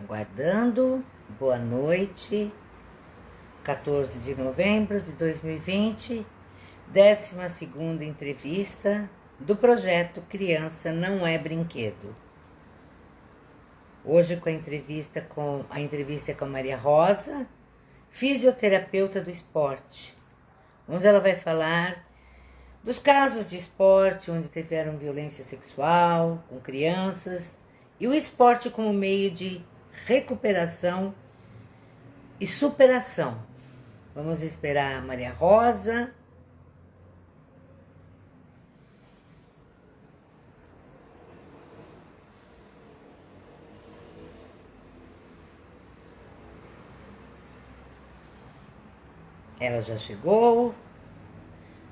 Aguardando. Boa noite. 14 de novembro de 2020, 12ª entrevista do projeto Criança Não é Brinquedo. Hoje a entrevista é com a Maria Rosa, fisioterapeuta do esporte, onde ela vai falar dos casos de esporte onde tiveram violência sexual com crianças e o esporte como meio de recuperação e superação. Vamos esperar a Maria Rosa. Ela já chegou.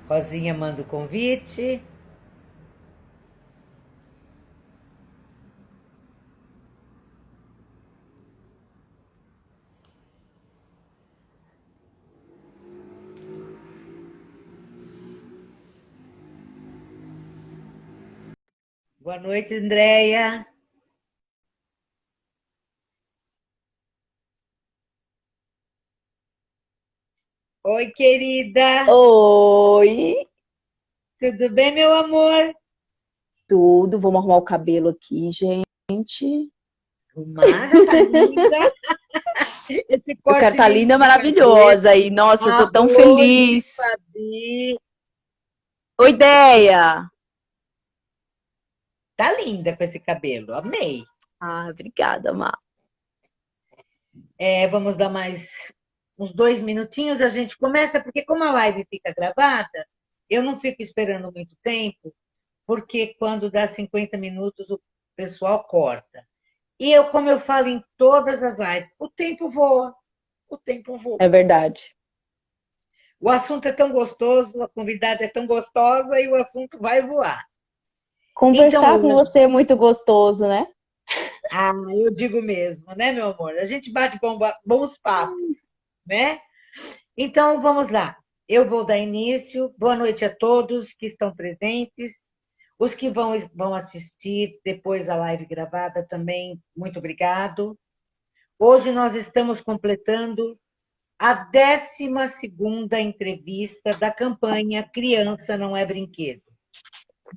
Rosinha manda o convite. Boa noite, Andréia. Oi, querida. Oi, Tudo bem, meu amor? tudo. Vamos arrumar o cabelo aqui, gente. Arrumada, tá linda. Esse Eu quero corte estar lindo linda, de maravilhosa. cabelo. E, nossa, eu tô tão Amor de feliz. Fabi. Oi, ideia. Tá linda com esse cabelo, amei. Ah, obrigada, Má. Vamos dar mais uns 2 minutinhos, a gente começa, porque como a live fica gravada, eu não fico esperando muito tempo, porque quando dá 50 minutos o pessoal corta. E como eu falo em todas as lives, o tempo voa, o tempo voa. É verdade. O assunto é tão gostoso, a convidada é tão gostosa e o assunto vai voar. Conversar Então, com você é muito gostoso, né? eu digo mesmo, né, meu amor? A gente bate bons papos, né? Então, vamos lá. Eu vou dar início. Boa noite a todos que estão presentes. Os que vão assistir depois a live gravada também, muito obrigado. Hoje nós estamos completando a 12ª entrevista da campanha Criança Não é Brinquedo.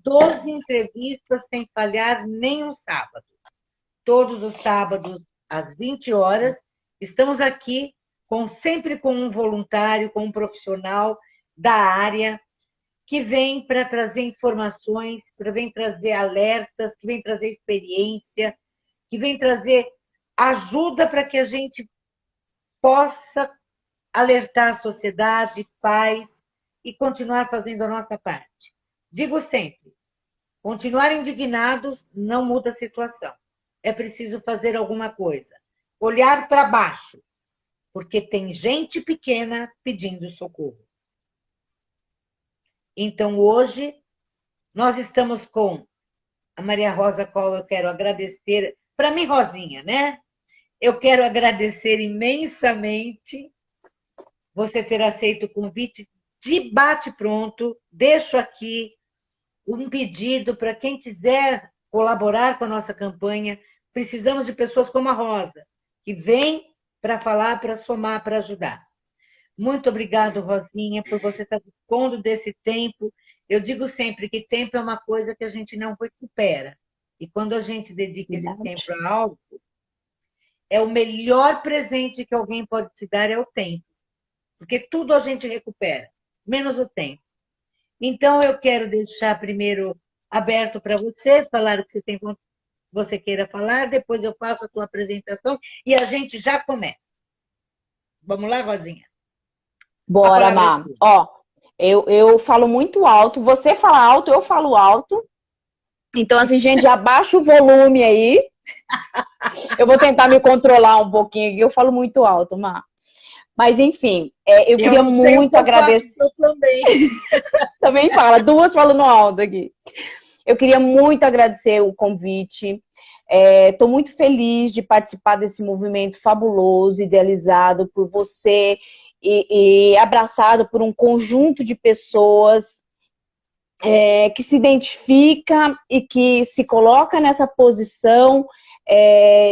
12 entrevistas sem falhar nem um sábado. Todos os sábados, às 20 horas, estamos aqui sempre com um voluntário, com um profissional da área que vem para trazer informações, que vem trazer alertas, que vem trazer experiência, que vem trazer ajuda para que a gente possa alertar a sociedade, pais e continuar fazendo a nossa parte. Digo sempre, continuar indignados não muda a situação. É preciso fazer alguma coisa. Olhar para baixo, porque tem gente pequena pedindo socorro. Então, hoje, nós estamos com a Maria Rosa, a qual eu quero agradecer. Para mim, Rosinha, né? Eu quero agradecer imensamente você ter aceito o convite de bate-pronto. Deixo aqui um pedido para quem quiser colaborar com a nossa campanha. Precisamos de pessoas como a Rosa, que vem para falar, para somar, para ajudar. Muito obrigado, Rosinha, por você estar dispondo desse tempo. Eu digo sempre que tempo é uma coisa que a gente não recupera. E quando a gente dedica esse tempo Verdade. a algo, é o melhor presente que alguém pode te dar é o tempo. Porque tudo a gente recupera, menos o tempo. Então, eu quero deixar primeiro aberto para você, falar o que você queira falar, depois eu faço a tua apresentação e a gente já começa. Vamos lá, Rosinha? A Bora, palavra é Má. sua. Ó, eu falo muito alto. Você fala alto, eu falo alto. Então, assim, gente, já baixa o volume aí. Eu vou tentar me controlar um pouquinho aqui. Eu falo muito alto, Má. Mas, enfim, eu Eu queria não sei o que muito eu faço, agradecer. eu também. Também fala, duas falando alto aqui. Eu queria muito agradecer o convite. Estou muito feliz de participar desse movimento fabuloso, idealizado por você e abraçado por um conjunto de pessoas que se identifica e que se coloca nessa posição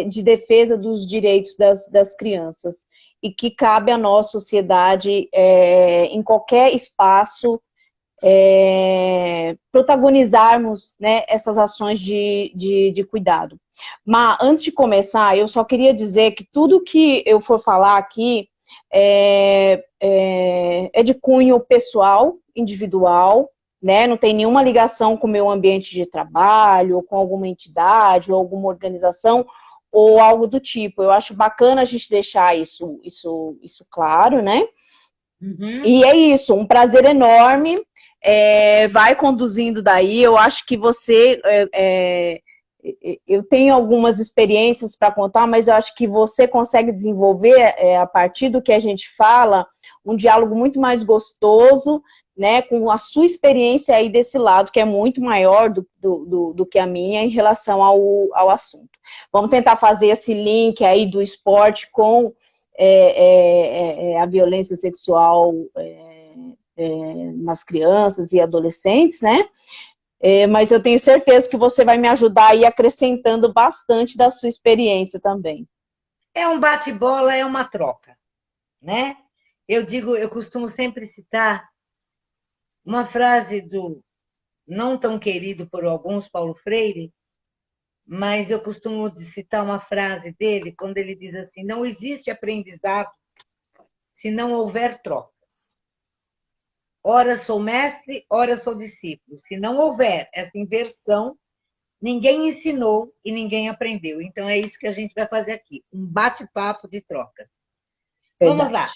de defesa dos direitos das crianças. E que cabe a nós, sociedade, em qualquer espaço, protagonizarmos, né, essas ações de cuidado. Mas, antes de começar, eu só queria dizer que tudo que eu for falar aqui é de cunho pessoal, individual, né, não tem nenhuma ligação com o meu ambiente de trabalho, ou com alguma entidade, ou alguma organização, ou algo do tipo. Eu acho bacana a gente deixar isso claro, né? Uhum. E é isso, um prazer enorme. Vai conduzindo daí. Eu acho que você... eu tenho algumas experiências para contar, mas eu acho que você consegue desenvolver, a partir do que a gente fala, um diálogo muito mais gostoso, né, com a sua experiência aí desse lado, que é muito maior do que a minha em relação ao assunto. Vamos tentar fazer esse link aí do esporte com a violência sexual nas crianças e adolescentes, né? Mas eu tenho certeza que você vai me ajudar aí acrescentando bastante da sua experiência também. É um bate-bola, é uma troca, né? Eu costumo sempre citar uma frase do não tão querido por alguns, Paulo Freire, mas eu costumo citar uma frase dele quando ele diz assim: não existe aprendizado se não houver trocas. Ora sou mestre, ora sou discípulo. Se não houver essa inversão, ninguém ensinou e ninguém aprendeu. Então é isso que a gente vai fazer aqui, um bate-papo de troca. Vamos Verdade. lá.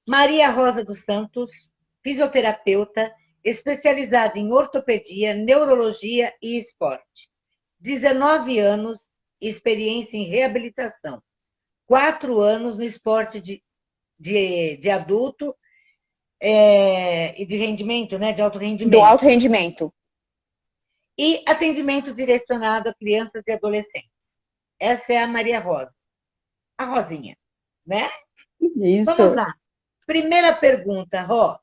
Maria Rosa dos Santos, fisioterapeuta, especializada em ortopedia, neurologia e esporte. 19 anos, experiência em reabilitação. 4 anos no esporte de adulto e de rendimento, né? De alto rendimento. Do alto rendimento. E atendimento direcionado a crianças e adolescentes. Essa é a Maria Rosa. A Rosinha, né? Isso. Vamos lá. Primeira pergunta, Ró.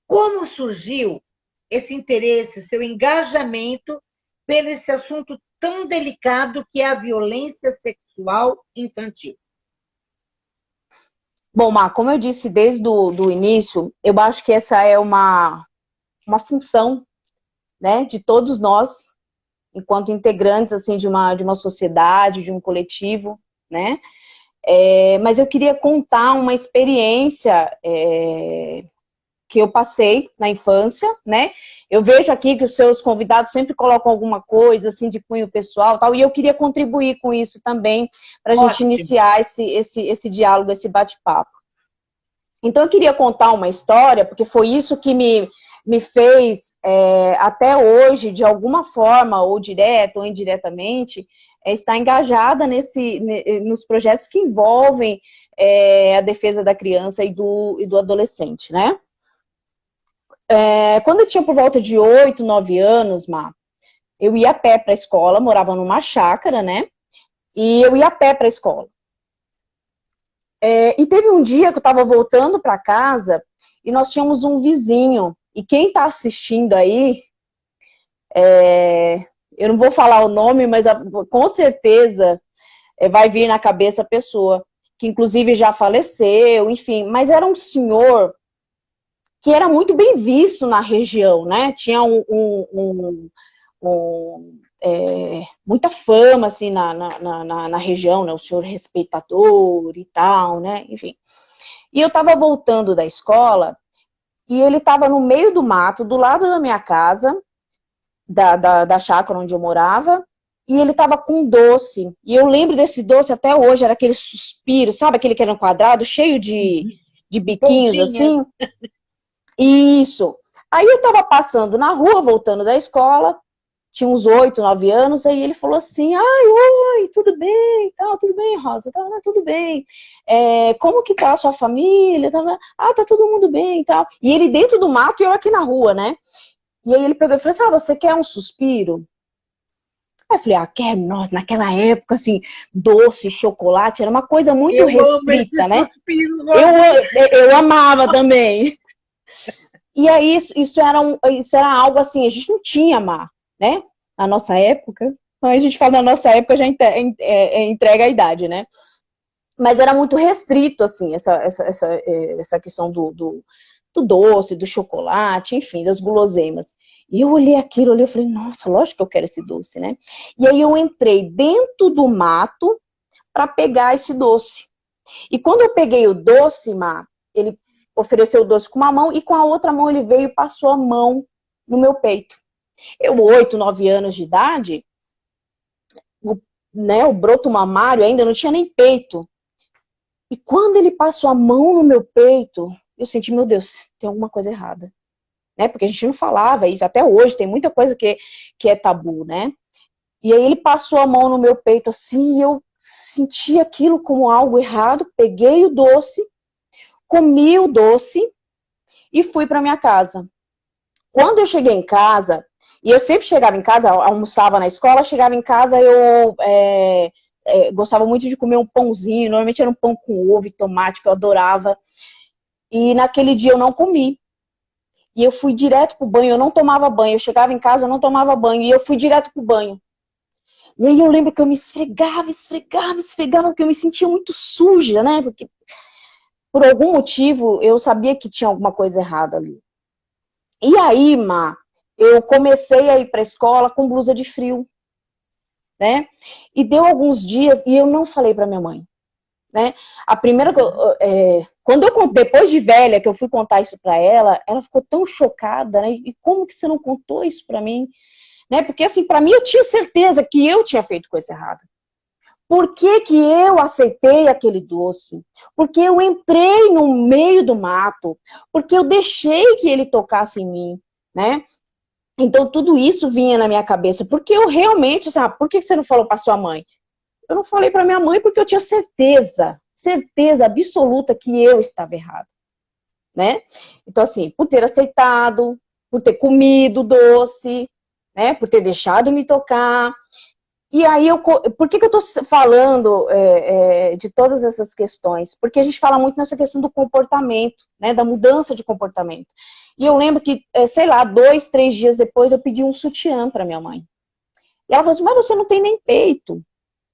Como surgiu esse interesse, seu engajamento pelo esse assunto tão delicado que é a violência sexual infantil? Bom, Má, como eu disse desde o início, eu acho que essa é uma função, né, de todos nós, enquanto integrantes assim, de uma sociedade, de um coletivo, né? Mas eu queria contar uma experiência que eu passei na infância, né? Eu vejo aqui que os seus convidados sempre colocam alguma coisa assim de cunho pessoal, tal, e eu queria contribuir com isso também para a gente iniciar esse diálogo, esse bate-papo. Então eu queria contar uma história, porque foi isso que me fez até hoje, de alguma forma, ou direta ou indiretamente, estar engajada nos projetos que envolvem a defesa da criança e do adolescente, né? Quando eu tinha por volta de 8, 9 anos, eu ia a pé para a escola, morava numa chácara, né? E eu ia a pé para a escola. E teve um dia que eu estava voltando para casa e nós tínhamos um vizinho. E quem está assistindo aí, eu não vou falar o nome, mas com certeza vai vir na cabeça a pessoa, que inclusive já faleceu, enfim. Mas era um senhor que era muito bem visto na região, né? Tinha muita fama, assim, na região, né? O senhor respeitador e tal, né? Enfim. E eu estava voltando da escola e ele estava no meio do mato, do lado da minha casa, da chácara onde eu morava, e ele estava com um doce. E eu lembro desse doce até hoje, era aquele suspiro, sabe? Aquele que era um quadrado, cheio de biquinhos, assim. Isso. Aí eu tava passando na rua, voltando da escola, tinha uns 8, 9 anos, aí ele falou assim: ai, oi, tudo bem, tal, tudo bem, Rosa, tá, tudo bem. Como que tá a sua família? Tá todo mundo bem e tal. E ele dentro do mato e eu aqui na rua, né? E aí ele pegou e falou assim: você quer um suspiro? Aí eu falei: quero, nossa, naquela época, assim, doce, chocolate, era uma coisa muito restrita, né? Eu amava também. E aí, isso era algo assim, a gente não tinha mar, né? Na nossa época, A gente fala na nossa época, já entrega a idade, né? Mas era muito restrito, assim, essa questão do doce, do chocolate, enfim, das guloseimas. E eu olhei aquilo, eu falei, nossa, lógico que eu quero esse doce, né? E aí eu entrei dentro do mato para pegar esse doce. E quando eu peguei o doce, ele ofereceu o doce com uma mão e com a outra mão ele veio e passou a mão no meu peito. Eu, 8, 9 anos de idade, o broto mamário ainda não tinha nem peito. E quando ele passou a mão no meu peito, eu senti, meu Deus, tem alguma coisa errada. Né? Porque a gente não falava isso, até hoje tem muita coisa que é tabu, né? E aí ele passou a mão no meu peito assim, e eu senti aquilo como algo errado, peguei o doce, comi o doce e fui para minha casa. Quando eu cheguei em casa, e eu sempre chegava em casa, almoçava na escola, chegava em casa, eu gostava muito de comer um pãozinho, normalmente era um pão com ovo e tomate, que eu adorava. E naquele dia eu não comi. E eu fui direto pro banho, eu não tomava banho. Eu chegava em casa, eu não tomava banho, e eu fui direto pro banho. E aí eu lembro que eu me esfregava, porque eu me sentia muito suja, né? Porque por algum motivo eu sabia que tinha alguma coisa errada ali. E aí, eu comecei a ir pra escola com blusa de frio, né? E deu alguns dias e eu não falei pra minha mãe, né? A primeira quando eu depois de velha que eu fui contar isso pra ela, ela ficou tão chocada, né? E como que você não contou isso pra mim? Né? Porque assim, pra mim eu tinha certeza que eu tinha feito coisa errada. Por que que eu aceitei aquele doce? Porque eu entrei no meio do mato, porque eu deixei que ele tocasse em mim, né? Então tudo isso vinha na minha cabeça, porque eu realmente, sabe, por que você não falou para sua mãe? Eu não falei para minha mãe porque eu tinha certeza absoluta que eu estava errada, né? Então assim, por ter aceitado, por ter comido doce, né? Por ter deixado me tocar. E aí, por que eu estou falando de todas essas questões? Porque a gente fala muito nessa questão do comportamento, né? Da mudança de comportamento. E eu lembro que, sei lá, 2, 3 dias depois, eu pedi um sutiã para minha mãe. E ela falou assim, mas você não tem nem peito.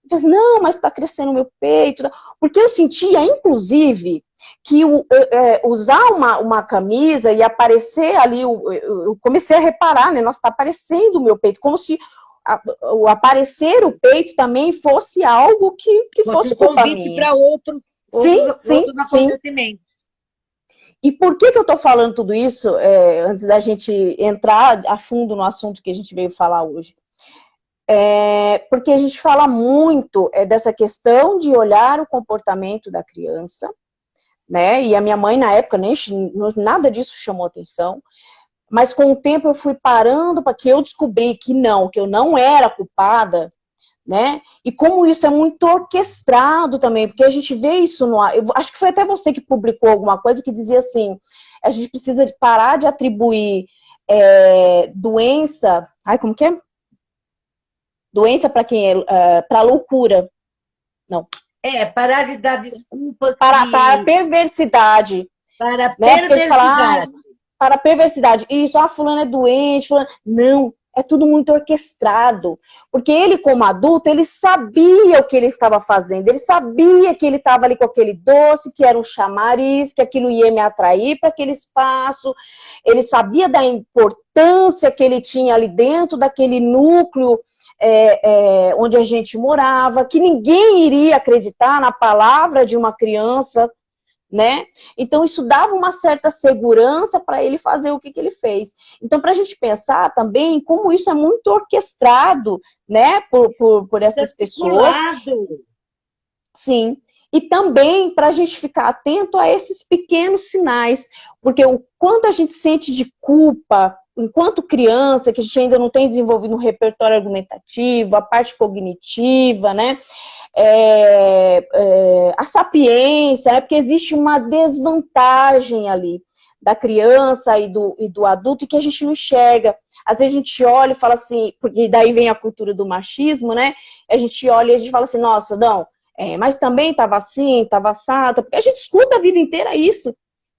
Eu falei assim, não, mas está crescendo o meu peito. Porque eu sentia, inclusive, que usar uma camisa e aparecer ali, eu comecei a reparar, né? Nossa, está aparecendo o meu peito, como se o aparecer o peito também fosse algo que fosse culpa minha. Para outros acontecimentos. E por que eu estou falando tudo isso, antes da gente entrar a fundo no assunto que a gente veio falar hoje? Porque a gente fala muito dessa questão de olhar o comportamento da criança, né? E a minha mãe, na época, nada disso chamou atenção. Mas com o tempo eu fui parando para que eu descobri que eu não era culpada, né? E como isso é muito orquestrado também, porque a gente vê isso no ar. Eu acho que foi até você que publicou alguma coisa que dizia assim, a gente precisa parar de atribuir doença... Ai, como que é? Doença para quem para loucura. Não. Parar de dar desculpas. Para a perversidade. Para a né? perversidade. Para a perversidade. Isso, fulano é doente, fulano... Não, é tudo muito orquestrado. Porque ele, como adulto, ele sabia o que ele estava fazendo. Ele sabia que ele estava ali com aquele doce, que era um chamariz, que aquilo ia me atrair para aquele espaço. Ele sabia da importância que ele tinha ali dentro daquele núcleo onde a gente morava, que ninguém iria acreditar na palavra de uma criança, né? Então isso dava uma certa segurança para ele fazer o que ele fez. Então, para a gente pensar também como isso é muito orquestrado, né, por essas pessoas. Sim. E também para a gente ficar atento a esses pequenos sinais, porque o quanto a gente sente de culpa enquanto criança, que a gente ainda não tem desenvolvido um repertório argumentativo, a parte cognitiva, né? A sapiência, né? Porque existe uma desvantagem ali da criança e do adulto que a gente não enxerga. Às vezes a gente olha e fala assim, porque daí vem a cultura do machismo, né? A gente olha e a gente fala assim, nossa, não, mas também estava assim, estava assado, porque a gente escuta a vida inteira isso.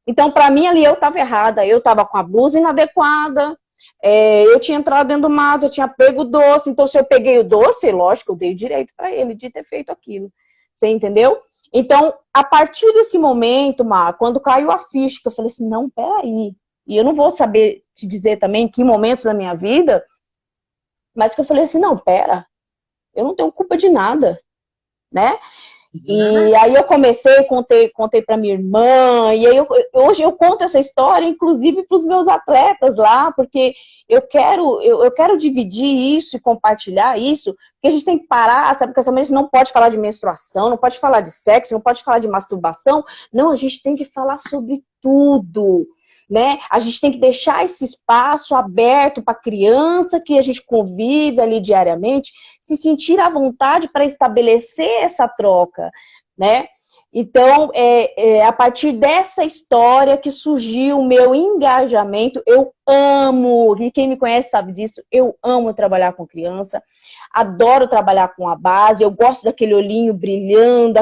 Então, para mim, ali eu estava errada, eu estava com a blusa inadequada, eu tinha entrado dentro do mato, eu tinha pego o doce, então se eu peguei o doce, lógico, eu dei o direito para ele de ter feito aquilo. Você entendeu? Então, a partir desse momento, Má, quando caiu a ficha, que eu falei assim, não, peraí, e eu não vou saber te dizer também em que momento da minha vida, mas que eu falei assim, não, pera, eu não tenho culpa de nada, né? E aí eu comecei, contei para minha irmã, e aí hoje eu conto essa história, inclusive para os meus atletas lá, porque eu quero dividir isso e compartilhar isso, porque a gente tem que parar, sabe, porque essa mulher não pode falar de menstruação, não pode falar de sexo, não pode falar de masturbação, não, a gente tem que falar sobre tudo, né? A gente tem que deixar esse espaço aberto para a criança que a gente convive ali diariamente, se sentir à vontade para estabelecer essa troca, né? Então, a partir dessa história que surgiu o meu engajamento. Eu amo, e quem me conhece sabe disso, eu amo trabalhar com criança, adoro trabalhar com a base, eu gosto daquele olhinho brilhando,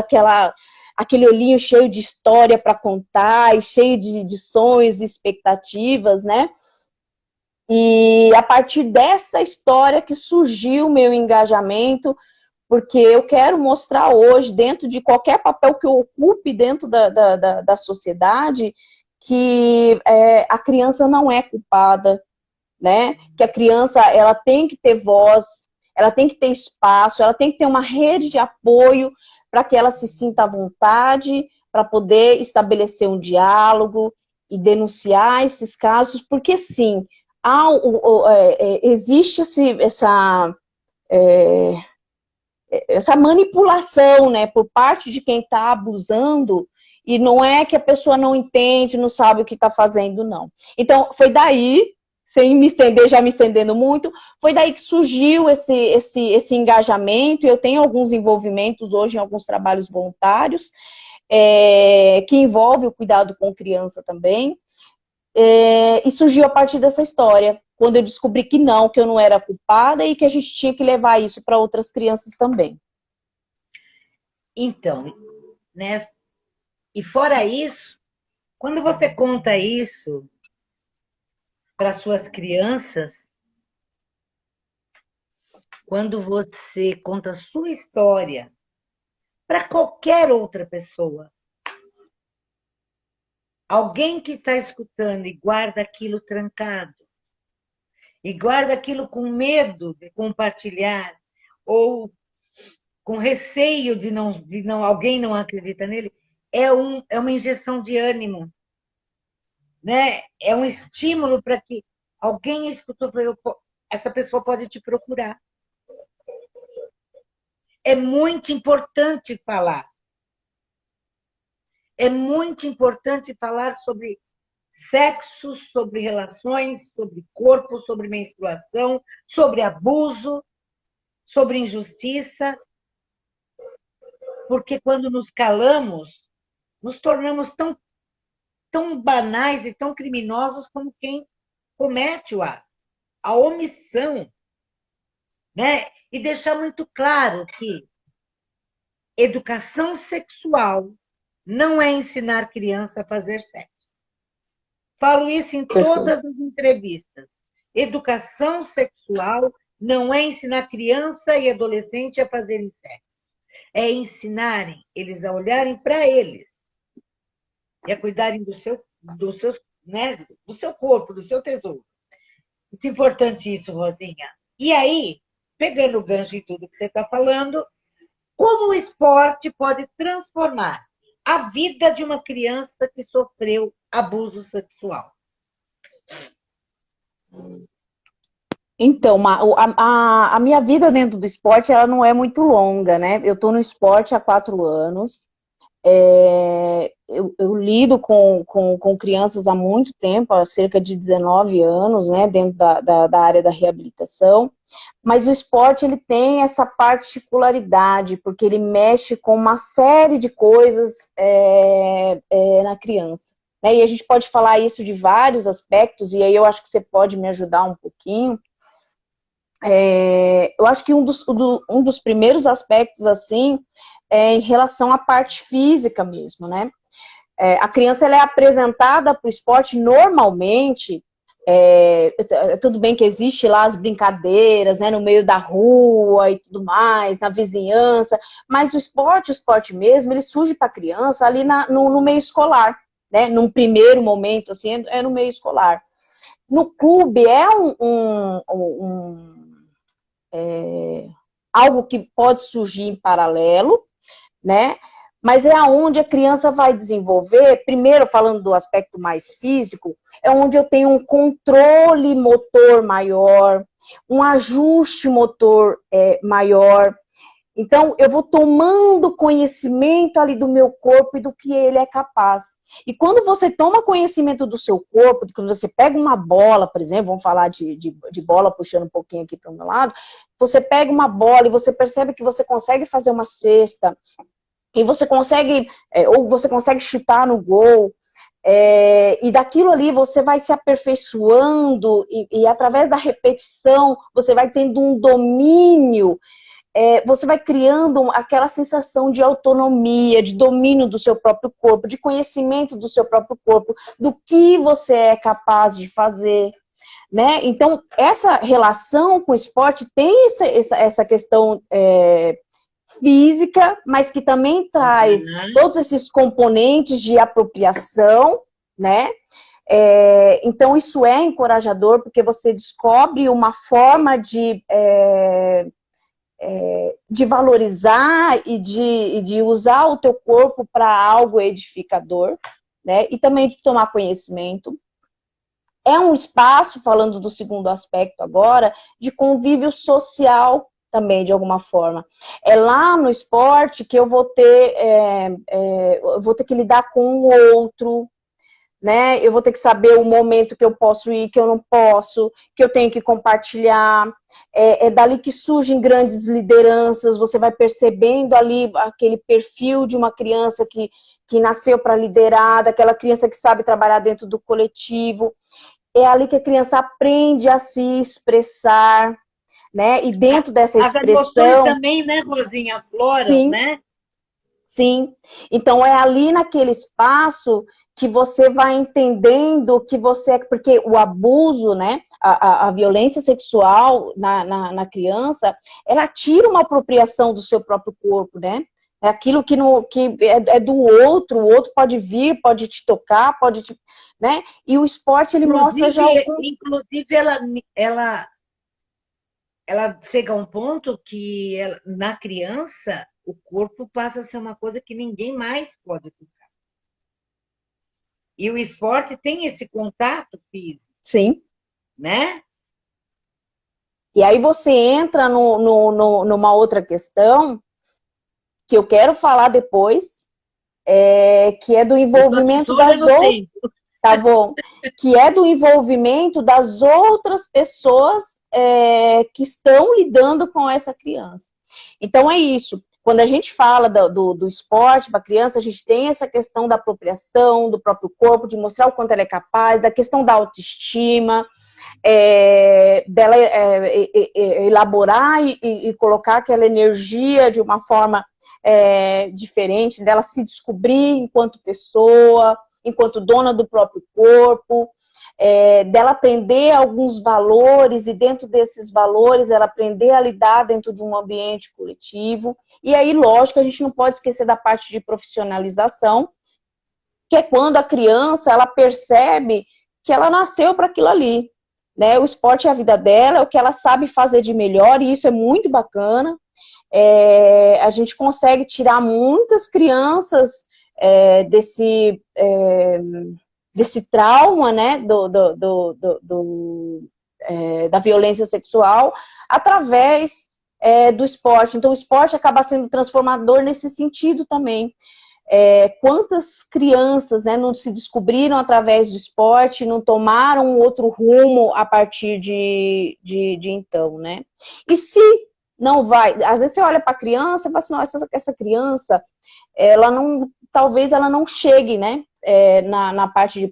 aquele olhinho cheio de história para contar, e cheio de sonhos e expectativas, né? E a partir dessa história que surgiu o meu engajamento, porque eu quero mostrar hoje, dentro de qualquer papel que eu ocupe dentro da sociedade, que a criança não é culpada, né? Que a criança, ela tem que ter voz, ela tem que ter espaço, ela tem que ter uma rede de apoio para que ela se sinta à vontade, para poder estabelecer um diálogo e denunciar esses casos, porque sim, existe essa manipulação, né, por parte de quem está abusando, e não é que a pessoa não entende, não sabe o que está fazendo, não. Então, foi daí, sem me estender, já me estendendo muito, foi daí que surgiu esse engajamento. Eu tenho alguns envolvimentos hoje em alguns trabalhos voluntários, que envolve o cuidado com criança também, e surgiu a partir dessa história, quando eu descobri que eu não era culpada e que a gente tinha que levar isso para outras crianças também. Então, né? E fora isso, quando você conta isso para suas crianças, quando você conta a sua história para qualquer outra pessoa, alguém que está escutando e guarda aquilo trancado, e guarda aquilo com medo de compartilhar, ou com receio de não alguém não acredita nele, é uma injeção de ânimo, né? É um estímulo para que alguém escutou, essa pessoa pode te procurar. É muito importante falar. É muito importante falar sobre sexo, sobre relações, sobre corpo, sobre menstruação, sobre abuso, sobre injustiça, porque quando nos calamos, nos tornamos tão banais e tão criminosos como quem comete o ato. A omissão, né? E deixar muito claro que educação sexual não é ensinar criança a fazer sexo. Falo isso em todas as entrevistas. Educação sexual não é ensinar criança e adolescente a fazerem sexo. É ensinarem eles a olharem para eles e a cuidarem do seu corpo, do seu tesouro. Muito importante isso, Rosinha. E aí, pegando o gancho em tudo que você está falando, como o esporte pode transformar a vida de uma criança que sofreu abuso sexual? Então, a minha vida dentro do esporte, ela não é muito longa, né? Eu estou no esporte há 4 anos. Eu lido com crianças há muito tempo, há cerca de 19 anos, né? Dentro da área da reabilitação. Mas o esporte, ele tem essa particularidade, porque ele mexe com uma série de coisas na criança, né? E a gente pode falar isso de vários aspectos, e aí eu acho que você pode me ajudar um pouquinho. Eu acho que um dos primeiros aspectos, assim, é em relação à parte física mesmo, né? A criança, ela é apresentada para o esporte normalmente Tudo bem que existe lá as brincadeiras, né, no meio da rua e tudo mais, na vizinhança, mas o esporte mesmo, ele surge para a criança ali no meio escolar, né, num primeiro momento, assim, é no meio escolar. No clube é algo que pode surgir em paralelo, né? Mas é aonde a criança vai desenvolver, primeiro falando do aspecto mais físico, é onde eu tenho um controle motor maior, um ajuste motor maior. Então, eu vou tomando conhecimento ali do meu corpo e do que ele é capaz. E quando você toma conhecimento do seu corpo, quando você pega uma bola, por exemplo, vamos falar de bola, puxando um pouquinho aqui para o meu lado, você pega uma bola e você percebe que você consegue fazer uma cesta, e você consegue, ou você consegue chutar no gol, e daquilo ali você vai se aperfeiçoando, e através da repetição, você vai tendo um domínio, você vai criando aquela sensação de autonomia, de domínio do seu próprio corpo, de conhecimento do seu próprio corpo, do que você é capaz de fazer, né? Então, essa relação com o esporte tem essa questão física, mas que também traz todos esses componentes de apropriação, né? Então, isso é encorajador, porque você descobre uma forma de valorizar e de usar o teu corpo para algo edificador, né? E também de tomar conhecimento. É um espaço, falando do segundo aspecto agora, de convívio social também, de alguma forma. É lá no esporte que eu vou ter que lidar com o outro, né? Eu vou ter que saber o momento que eu posso ir, que eu não posso, que eu tenho que compartilhar. É dali que surgem grandes lideranças, você vai percebendo ali aquele perfil de uma criança que nasceu para liderar, daquela criança que sabe trabalhar dentro do coletivo. É ali que a criança aprende a se expressar, né? E dentro dessa As emoções expressão... também, né, Rosinha, afloram, Sim, né? sim. Então, é ali naquele espaço que você vai entendendo que você é... Porque o abuso, né, a violência sexual na criança, ela tira uma apropriação do seu próprio corpo, né? É aquilo que é do outro, o outro pode vir, pode te tocar, pode te... né? E o esporte, ele mostra já algum... Inclusive ela chega a um ponto que na criança o corpo passa a ser uma coisa que ninguém mais pode tocar. E o esporte tem esse contato físico. Sim. Né? E aí você entra numa outra questão que eu quero falar depois, que é do envolvimento das outras... Tá bom? Que é do envolvimento das outras pessoas que estão lidando com essa criança. Então é isso. Quando a gente fala do esporte para a criança, a gente tem essa questão da apropriação do próprio corpo, de mostrar o quanto ela é capaz, da questão da autoestima, dela elaborar e colocar aquela energia de uma forma diferente, dela se descobrir enquanto pessoa, enquanto dona do próprio corpo, dela aprender alguns valores e dentro desses valores ela aprender a lidar dentro de um ambiente coletivo. E aí, lógico, a gente não pode esquecer da parte de profissionalização, que é quando a criança ela percebe que ela nasceu para aquilo ali, né? O esporte é a vida dela, é o que ela sabe fazer de melhor, e isso é muito bacana. A gente consegue tirar muitas crianças desse trauma, né, da violência sexual através do esporte. Então, o esporte acaba sendo transformador nesse sentido também. Quantas crianças, né, não se descobriram através do esporte, não tomaram um outro rumo a partir de então, né? E se não vai... Às vezes você olha para a criança e fala assim, nossa, essa criança, talvez ela não chegue, né, na parte de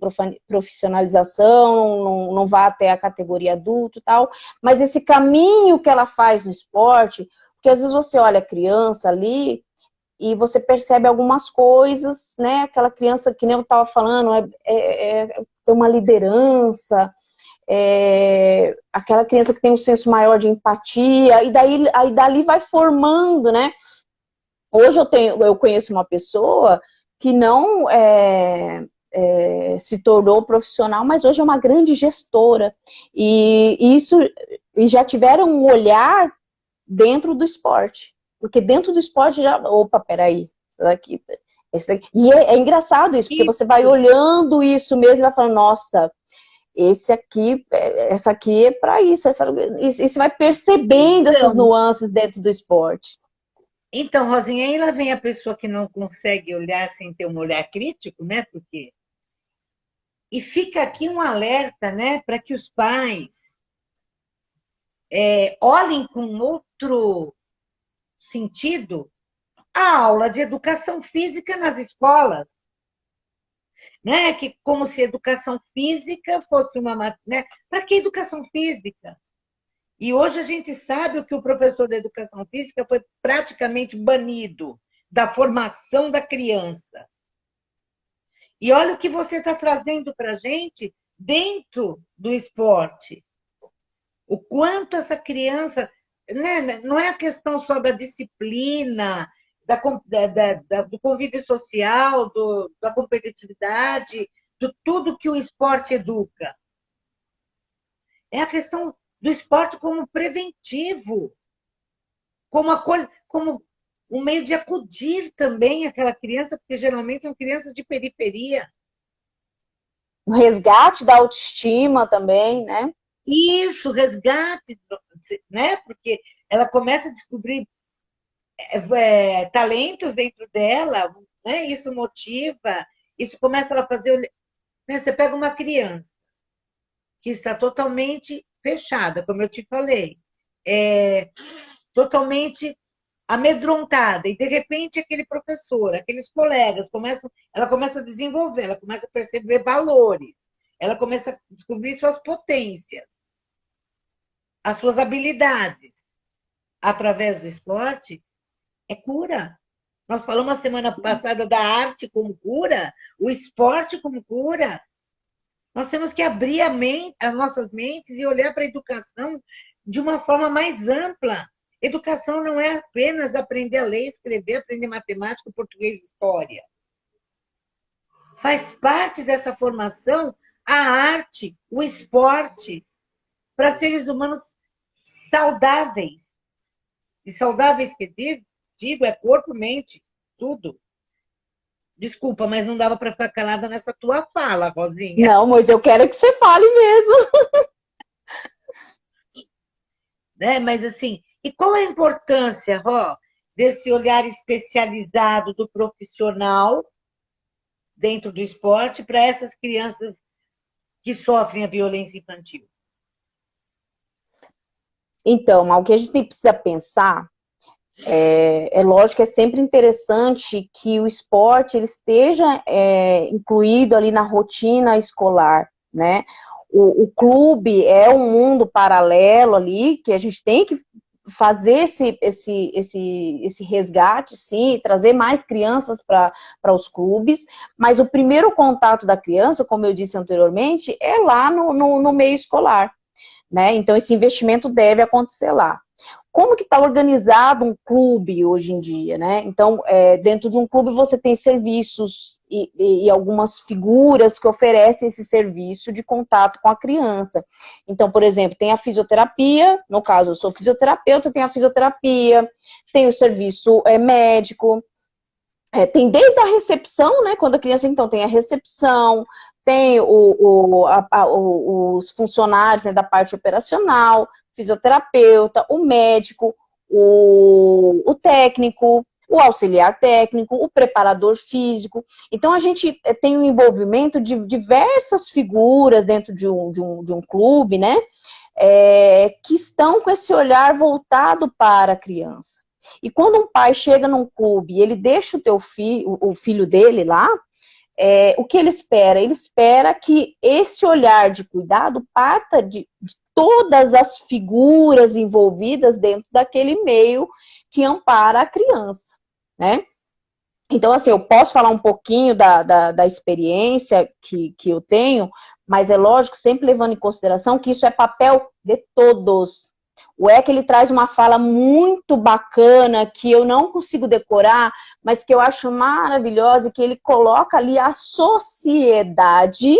profissionalização, não vá até a categoria adulto e tal, mas esse caminho que ela faz no esporte, porque às vezes você olha a criança ali e você percebe algumas coisas, né, aquela criança que nem eu estava falando, tem uma liderança, aquela criança que tem um senso maior de empatia, e aí dali vai formando, né? Hoje eu conheço uma pessoa que não se tornou profissional, mas hoje é uma grande gestora. E já tiveram um olhar dentro do esporte. Porque dentro do esporte já. Opa, peraí, esse daqui. E é engraçado isso, porque você vai olhando isso mesmo e vai falando, nossa, essa aqui é para isso. E você vai percebendo essas nuances dentro do esporte. Então, Rosinha, aí lá vem a pessoa que não consegue olhar sem ter um olhar crítico, né? Porque... E fica aqui um alerta, né, para que os pais olhem com outro sentido a aula de educação física nas escolas. Né? Que como se educação física fosse uma... Né? Para que educação física? E hoje a gente sabe que o professor da educação física foi praticamente banido da formação da criança. E olha o que você está trazendo para a gente dentro do esporte. O quanto essa criança... Né? Não é a questão só da disciplina, do convívio social, da competitividade, de tudo que o esporte educa. É a questão do esporte como preventivo, como um meio de acudir também aquela criança, porque geralmente são crianças de periferia. O resgate da autoestima também, né? Isso, resgate, né? Porque ela começa a descobrir talentos dentro dela, né? Isso motiva, isso começa ela a fazer... Né? Você pega uma criança que está totalmente fechada, como eu te falei, totalmente amedrontada, e de repente aquele professor, aqueles colegas, ela começa a desenvolver, ela começa a perceber valores, ela começa a descobrir suas potências, as suas habilidades. Através do esporte, é cura. Nós falamos a semana passada da arte como cura, o esporte como cura. Nós temos que abrir as nossas mentes e olhar para a educação de uma forma mais ampla. Educação não é apenas aprender a ler, escrever, aprender matemática, português e história. Faz parte dessa formação a arte, o esporte, para seres humanos saudáveis. E saudáveis que digo é corpo, mente, tudo. Desculpa, mas não dava para ficar calada nessa tua fala, Rosinha. Não, mas eu quero que você fale mesmo. Né? Mas assim, e qual a importância, Ró, desse olhar especializado do profissional dentro do esporte para essas crianças que sofrem a violência infantil? Então, o que a gente precisa pensar, lógico que é sempre interessante que o esporte ele esteja incluído ali na rotina escolar, né? O clube é um mundo paralelo ali, que a gente tem que fazer esse resgate, sim, trazer mais crianças para os clubes, mas o primeiro contato da criança, como eu disse anteriormente, é lá no meio escolar, né? Então, esse investimento deve acontecer lá. Como que está organizado um clube hoje em dia, né? Então, dentro de um clube você tem serviços e algumas figuras que oferecem esse serviço de contato com a criança. Então, por exemplo, tem a fisioterapia, no caso eu sou fisioterapeuta, tem a fisioterapia, tem o serviço médico, tem desde a recepção, né? Quando a criança, então, tem a recepção, tem os funcionários, né, da parte operacional, fisioterapeuta, o médico, o técnico, o auxiliar técnico, o preparador físico. Então, a gente tem o envolvimento de diversas figuras dentro de um clube, né? Que estão com esse olhar voltado para a criança. E quando um pai chega num clube e ele deixa o filho dele lá, o que ele espera? Ele espera que esse olhar de cuidado parta de todas as figuras envolvidas dentro daquele meio que ampara a criança, né? Então, assim, eu posso falar um pouquinho da experiência que eu tenho, Mas é lógico, sempre levando em consideração que isso é papel de todos. O ECA, ele traz uma fala muito bacana, que eu não consigo decorar, mas que eu acho maravilhosa, que ele coloca ali a sociedade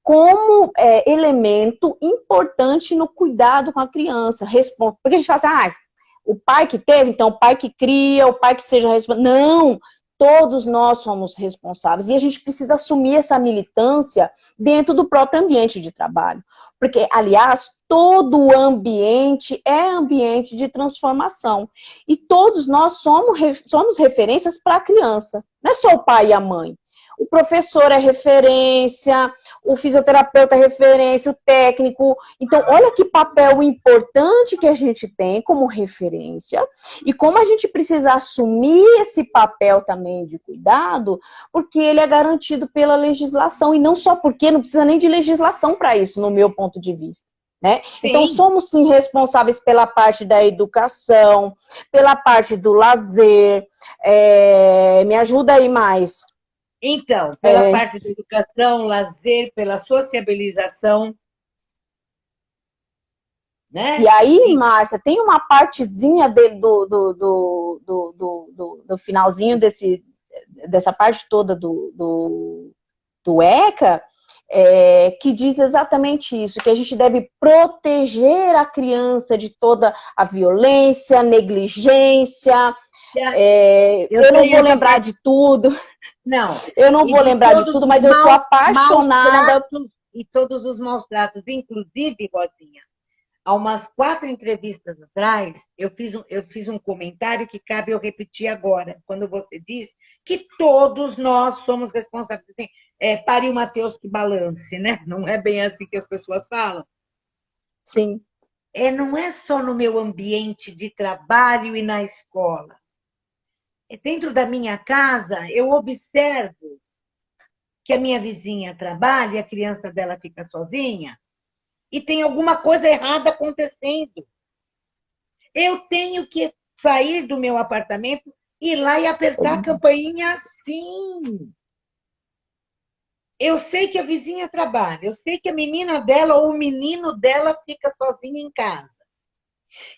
como elemento importante no cuidado com a criança. Porque a gente fala assim, o pai que teve, então o pai que cria, o pai que seja responsável. Não! Todos nós somos responsáveis e a gente precisa assumir essa militância dentro do próprio ambiente de trabalho. Porque, aliás, todo o ambiente é ambiente de transformação. E todos nós somos referências para a criança. Não é só o pai e a mãe. O professor é referência, o fisioterapeuta é referência, o técnico. Então, olha que papel importante que a gente tem como referência e como a gente precisa assumir esse papel também de cuidado, porque ele é garantido pela legislação. E não só porque não precisa nem de legislação para isso, no meu ponto de vista. Né? Então, somos sim responsáveis pela parte da educação, pela parte do lazer. Me ajuda aí mais. Então, pela parte da educação, lazer, pela sociabilização. Né? E aí, Márcia, tem uma partezinha dele do finalzinho dessa parte toda do ECA, que diz exatamente isso, que a gente deve proteger a criança de toda a violência, negligência. Eu não vou lembrar de tudo. Não. Eu não vou lembrar de tudo, mas eu sou apaixonada. E todos os maus tratos, inclusive, Rosinha, há umas 4 entrevistas atrás, eu fiz um comentário que cabe eu repetir agora, quando você diz que todos nós somos responsáveis. Assim, pare o Mateus que balance, né? Não é bem assim que as pessoas falam? Sim. Não é só no meu ambiente de trabalho e na escola. Dentro da minha casa, eu observo que a minha vizinha trabalha e a criança dela fica sozinha e tem alguma coisa errada acontecendo. Eu tenho que sair do meu apartamento, ir lá e apertar a campainha assim. Eu sei que a vizinha trabalha, eu sei que a menina dela ou o menino dela fica sozinho em casa.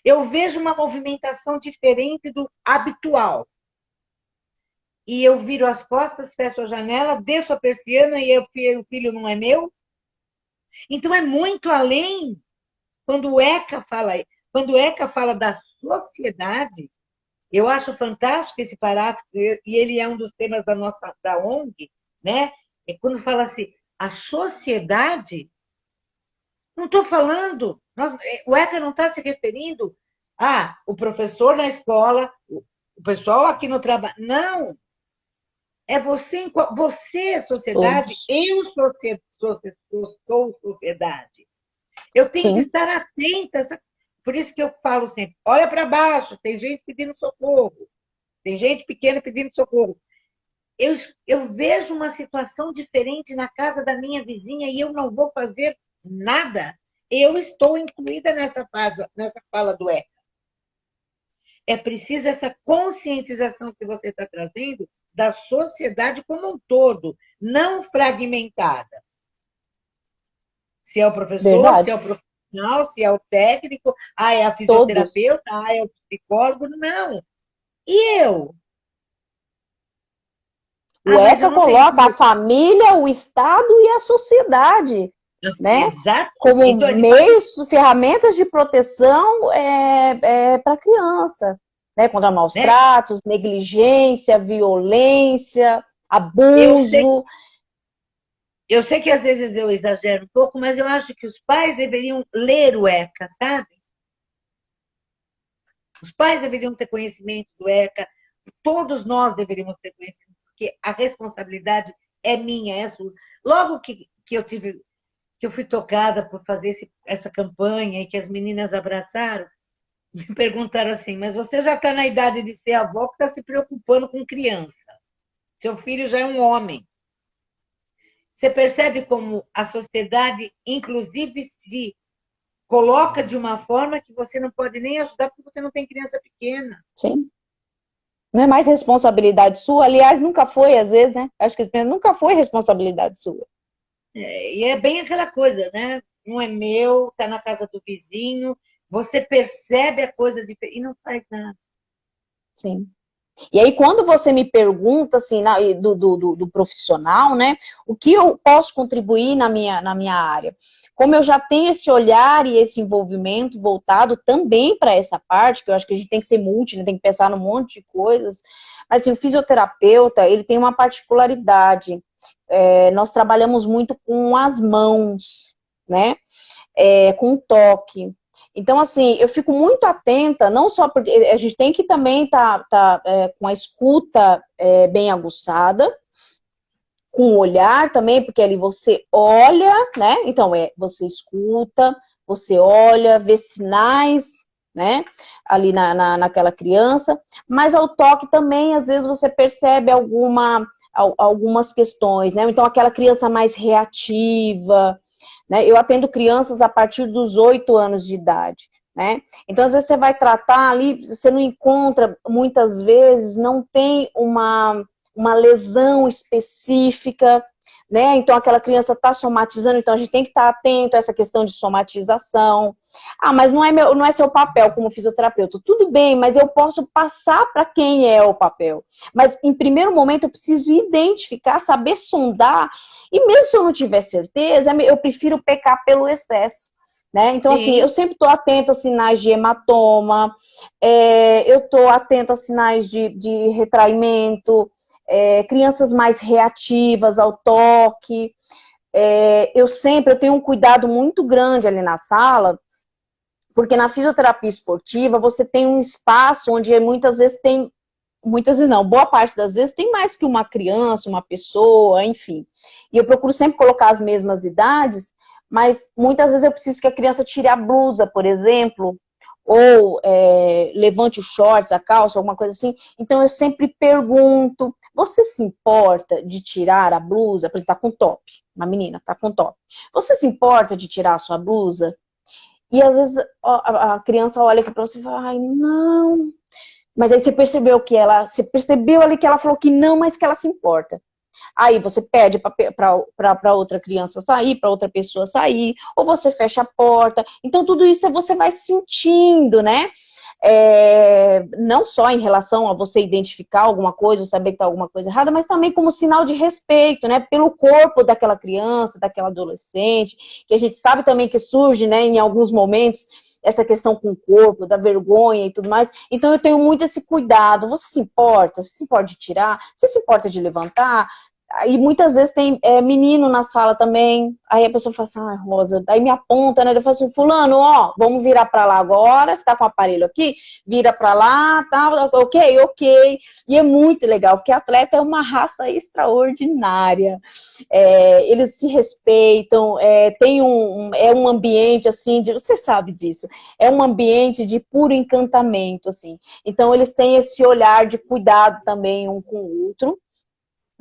Eu vejo uma movimentação diferente do habitual. E eu viro as costas, fecho a janela, desço a persiana e o filho não é meu. Então é muito além. Quando o ECA fala da sociedade, eu acho fantástico esse parágrafo, e ele é um dos temas da ONG, né? É quando fala assim, a sociedade, não estou falando, o ECA não está se referindo o professor na escola, o pessoal aqui no trabalho. Não! É você sociedade, eu sou sociedade. Eu tenho que estar atenta. Por isso que eu falo sempre, olha para baixo, tem gente pedindo socorro. Tem gente pequena pedindo socorro. Eu vejo uma situação diferente na casa da minha vizinha e eu não vou fazer nada. Eu estou incluída nessa fala do ECA. É preciso essa conscientização que você está trazendo da sociedade como um todo, não fragmentada. Se é o professor, Verdade. se é o profissional, se é o técnico, é a fisioterapeuta, é o psicólogo, não. E eu? O ECA coloca a família, o Estado e a sociedade, né? Exato. Como meios, ferramentas de proteção para a criança. Né, contra maus tratos, negligência, violência, abuso. Eu sei que às vezes eu exagero um pouco, mas eu acho que os pais deveriam ler o ECA, sabe? Os pais deveriam ter conhecimento do ECA, todos nós deveríamos ter conhecimento, porque a responsabilidade é minha, é sua. Logo que eu fui tocada por fazer essa campanha e que as meninas abraçaram, me perguntaram assim, mas você já está na idade de ser avó que está se preocupando com criança. Seu filho já é um homem. Você percebe como a sociedade, inclusive, se coloca de uma forma que você não pode nem ajudar porque você não tem criança pequena. Sim. Não é mais responsabilidade sua. Aliás, nunca foi, às vezes, né? Acho que nunca foi responsabilidade sua. E é bem aquela coisa, né? Não é meu, tá na casa do vizinho, você percebe a coisa diferente e não faz nada. Sim. E aí, quando você me pergunta, assim, do profissional, né, o que eu posso contribuir na minha área? Como eu já tenho esse olhar e esse envolvimento voltado também para essa parte, que eu acho que a gente tem que ser multi, né, tem que pensar num monte de coisas, mas assim, o fisioterapeuta, ele tem uma particularidade. Nós trabalhamos muito com as mãos, né, com o toque. Então, assim, eu fico muito atenta, não só porque a gente tem que também tá com a escuta bem aguçada, com o olhar também, porque ali você olha, né? Então, você escuta, você olha, vê sinais, né? Ali naquela criança, mas ao toque também, às vezes, você percebe algumas questões, né? Então, aquela criança mais reativa, né? Eu atendo crianças a partir dos 8 anos de idade, né? Então, às vezes, você vai tratar ali, você não encontra, muitas vezes, não tem uma lesão específica, né? Então, aquela criança está somatizando, então a gente tem que estar atento a essa questão de somatização. Ah, mas não é seu papel como fisioterapeuta. Tudo bem, mas eu posso passar para quem é o papel. Mas, em primeiro momento, eu preciso identificar, saber sondar, e mesmo se eu não tiver certeza, eu prefiro pecar pelo excesso. Né? Então, assim, Sim, eu sempre estou atenta a sinais de hematoma, eu estou atenta a sinais de retraimento, crianças mais reativas ao toque. Eu tenho um cuidado muito grande ali na sala, porque na fisioterapia esportiva você tem um espaço onde muitas vezes não, boa parte das vezes tem mais que uma criança, uma pessoa, enfim. E eu procuro sempre colocar as mesmas idades, mas muitas vezes eu preciso que a criança tire a blusa, por exemplo, ou levante os shorts, a calça, alguma coisa assim. Então eu sempre pergunto, você se importa de tirar a blusa? Por exemplo, tá com top, uma menina tá com top. Você se importa de tirar a sua blusa? E às vezes a criança olha aqui pra você e fala, ai, não. Mas aí você percebeu ali que ela falou que não, mas que ela se importa. Aí você pede para outra criança sair, para outra pessoa sair, ou você fecha a porta. Então, tudo isso você vai sentindo, né? Não só em relação a você identificar alguma coisa, ou saber que está alguma coisa errada, mas também como sinal de respeito, né? Pelo corpo daquela criança, daquela adolescente, que a gente sabe também que surge, né, em alguns momentos, essa questão com o corpo, da vergonha e tudo mais. Então, eu tenho muito esse cuidado. Você se importa? Você se importa de tirar? Você se importa de levantar? E muitas vezes tem menino na sala também, aí a pessoa fala assim, ah, Rosa, aí me aponta, né? Eu falo assim, fulano, ó, vamos virar pra lá agora, você tá com o aparelho aqui? Vira pra lá, tá, ok, ok. E é muito legal, porque atleta é uma raça extraordinária. Eles se respeitam, é um ambiente, assim, você sabe disso, é um ambiente de puro encantamento, assim. Então, eles têm esse olhar de cuidado também um com o outro.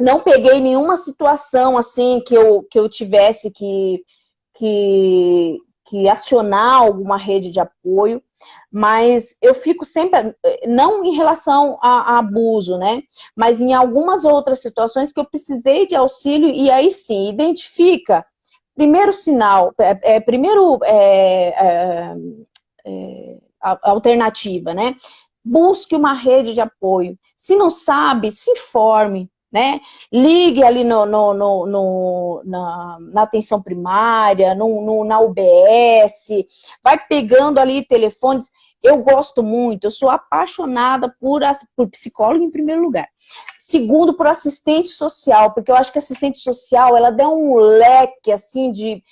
Não peguei nenhuma situação assim que eu tivesse que, que acionar alguma rede de apoio, mas eu fico sempre, não em relação a abuso, né? Mas em algumas outras situações que eu precisei de auxílio, e aí sim, identifica. Primeiro sinal, primeiro alternativa, né? Busque uma rede de apoio. Se não sabe, se forme, né? Ligue ali na atenção primária, na UBS, vai pegando ali telefones. Eu gosto muito, eu sou apaixonada por psicólogo em primeiro lugar. Segundo, por assistente social, porque eu acho que assistente social, ela dá um leque, assim, de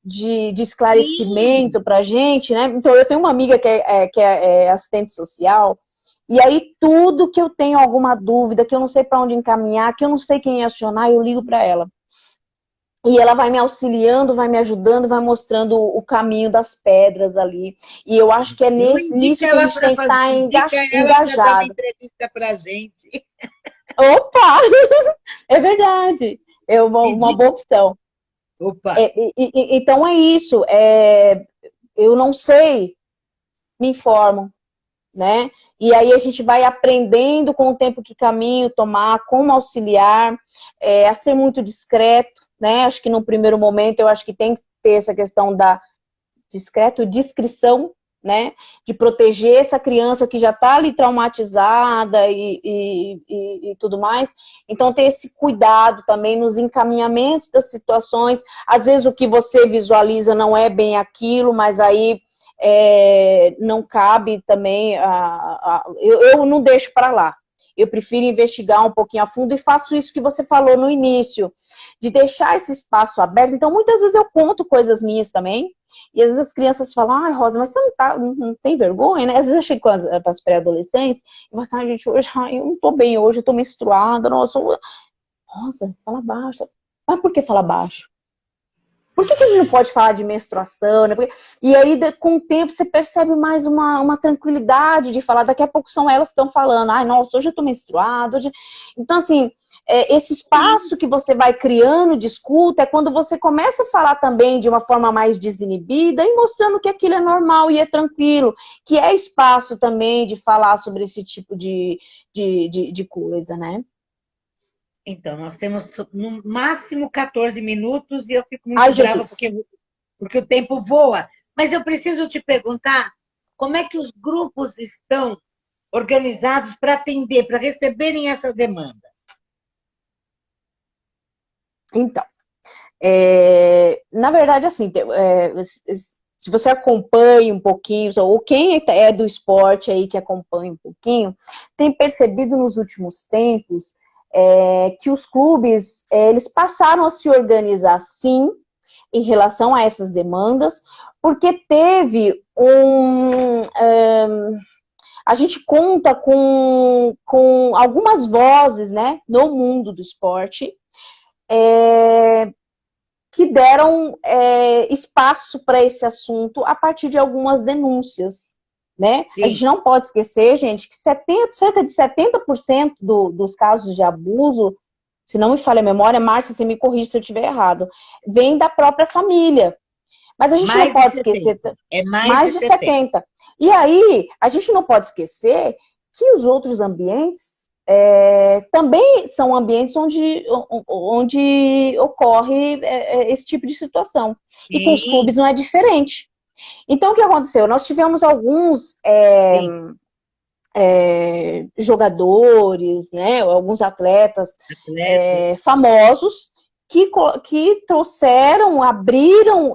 sim. esclarecimento pra gente, né? Então, eu tenho uma amiga que é assistente social, e aí tudo que eu tenho alguma dúvida, que eu não sei para onde encaminhar, que eu não sei quem acionar, eu ligo para ela. E ela vai me auxiliando, vai me ajudando, vai mostrando o caminho das pedras ali. E eu acho que é Não indica nisso que a ela gente tem que estar indica ela para dar uma engajado. entrevista para a gente. Opa! É verdade. É uma Indica. boa opção. Opa, Então é isso. Eu não sei, me informo, né? E aí a gente vai aprendendo com o tempo que caminho tomar, como auxiliar, a ser muito discreto, né? Acho que no primeiro momento eu acho que tem que ter essa questão da discrição, né? De proteger essa criança que já está ali traumatizada e tudo mais. Então, ter esse cuidado também nos encaminhamentos das situações. Às vezes o que você visualiza não é bem aquilo, mas aí não cabe também. Eu não deixo para lá. Eu prefiro investigar um pouquinho a fundo e faço isso que você falou no início, de deixar esse espaço aberto. Então, muitas vezes eu conto coisas minhas também, e às vezes as crianças falam, ai, Rosa, mas você não tem vergonha, né? Às vezes eu chego com as pré-adolescentes e falo assim, ai, gente, hoje eu não tô bem hoje, eu tô menstruada, nossa. Rosa, fala baixo. Mas por que fala baixo? Por que a gente não pode falar de menstruação, né? E aí, com o tempo, você percebe mais uma tranquilidade de falar. Daqui a pouco são elas que estão falando. Ai, nossa, hoje eu tô menstruada. Hoje... Então, assim, esse espaço que você vai criando de escuta é quando você começa a falar também de uma forma mais desinibida e mostrando que aquilo é normal e é tranquilo. Que é espaço também de falar sobre esse tipo de coisa, né? Então, nós temos no máximo 14 minutos e eu fico muito brava porque o tempo voa. Mas eu preciso te perguntar como é que os grupos estão organizados para atender, para receberem essa demanda? Então, na verdade, assim, se você acompanha um pouquinho, ou quem é do esporte aí que acompanha um pouquinho, tem percebido nos últimos tempos que os clubes, eles passaram a se organizar, sim, em relação a essas demandas, porque teve a gente conta com algumas vozes, né, no mundo do esporte, que deram espaço para esse assunto a partir de algumas denúncias, né? Sim. A gente não pode esquecer, gente, que cerca de 70% dos casos de abuso, se não me falha a memória, Márcia, você me corrige se eu estiver errado, vem da própria família. Mas a gente não pode esquecer... mais de 70%. E aí, a gente não pode esquecer que os outros ambientes também são ambientes onde ocorre esse tipo de situação. Sim. E com os clubes não é diferente. Então, o que aconteceu? Nós tivemos alguns jogadores, né, alguns atletas. Famosos que trouxeram, abriram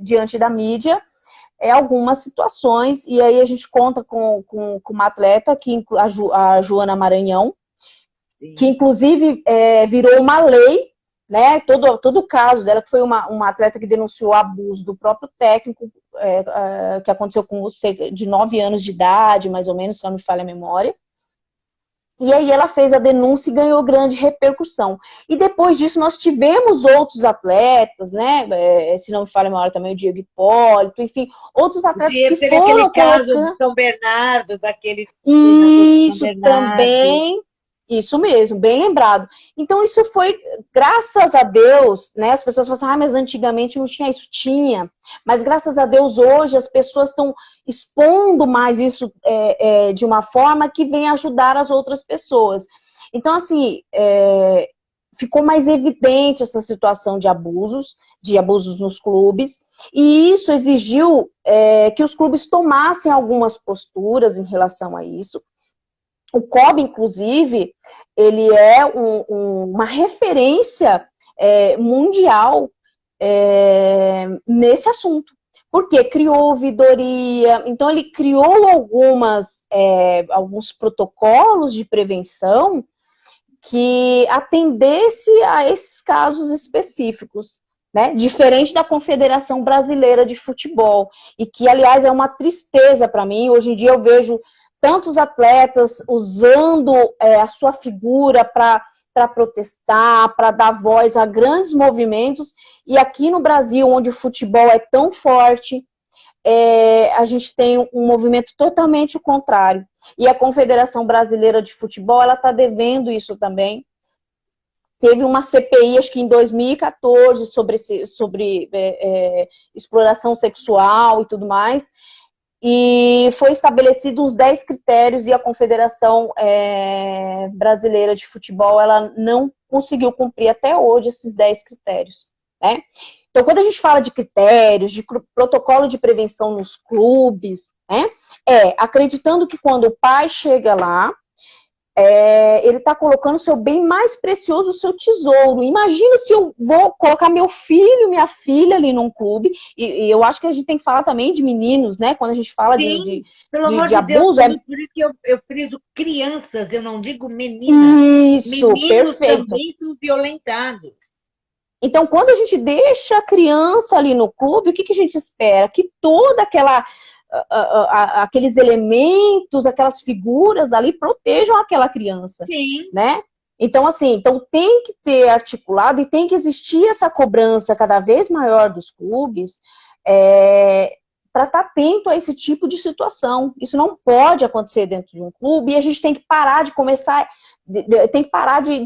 diante da mídia algumas situações, e aí a gente conta com uma atleta, a Joana Maranhão, sim, que inclusive virou uma lei, né, todo o caso dela, que foi uma atleta que denunciou abuso do próprio técnico, que aconteceu com cerca de 9 anos de idade, mais ou menos, se não me falha a memória. E aí ela fez a denúncia e ganhou grande repercussão. E depois disso nós tivemos outros atletas, né? Se não me falha a memória também, o Diego Hipólito, enfim, outros atletas que foram... aquele caso de São Bernardo, daquele... Isso também... Isso mesmo, bem lembrado. Então, isso foi, graças a Deus, né? As pessoas falam assim, mas antigamente não tinha isso. Tinha. Mas, graças a Deus, hoje as pessoas estão expondo mais isso de uma forma que vem ajudar as outras pessoas. Então, assim, ficou mais evidente essa situação de abusos nos clubes, e isso exigiu que os clubes tomassem algumas posturas em relação a isso. O COB, inclusive, ele é uma referência mundial nesse assunto. Porque criou ouvidoria, então ele criou alguns protocolos de prevenção que atendesse a esses casos específicos, né? Diferente da Confederação Brasileira de Futebol, e que, aliás, é uma tristeza para mim. Hoje em dia eu vejo tantos atletas usando a sua figura para protestar, para dar voz a grandes movimentos, e aqui no Brasil, onde o futebol é tão forte, a gente tem um movimento totalmente o contrário. E a Confederação Brasileira de Futebol, ela está devendo isso também. Teve uma CPI, acho que em 2014, sobre exploração sexual e tudo mais, e foi estabelecido uns 10 critérios, e a Confederação Brasileira de Futebol, ela não conseguiu cumprir até hoje esses 10 critérios, né? Então, quando a gente fala de critérios, de protocolo de prevenção nos clubes, né, acreditando que quando o pai chega lá, ele está colocando o seu bem mais precioso, o seu tesouro. Imagina se eu vou colocar meu filho, minha filha ali num clube, e eu acho que a gente tem que falar também de meninos, né? Quando a gente fala pelo amor de de Deus, abuso. por isso que eu friso crianças, eu não digo meninas. Isso, Meninos perfeito. também são violentados. Então, quando a gente deixa a criança ali no clube, o que a gente espera? Que toda aqueles elementos, aquelas figuras ali protejam aquela criança, Sim. né? Então, assim, tem que ter articulado e tem que existir essa cobrança cada vez maior dos clubes para estar atento a esse tipo de situação. Isso não pode acontecer dentro de um clube e a gente tem que parar de